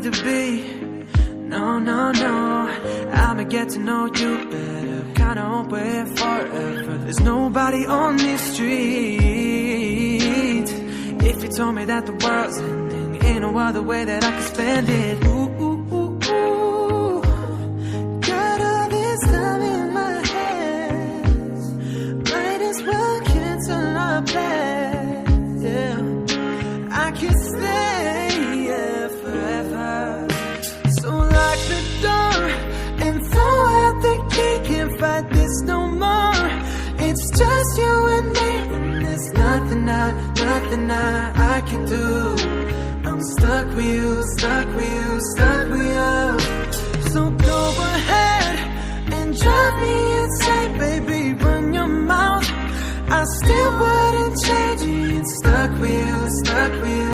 need to be. No, no, no, I'ma get to know you better. Kinda hope we're here forever. There's nobody on this street. If you told me that the world's ending, ain't no other way that I can spend it. Ooh, ooh, ooh, ooh. Got all this time in my hands, might as well cancel our plans. Yeah, I can stay here forever. So lock the door and throw out the key. Can't fight this no more. It's just you and me, and there's nothing I can do. I'm stuck with you, stuck with you, stuck with you. So go ahead and drive me insane, baby, run your mouth. I still wouldn't change it. Stuck with you, stuck with you.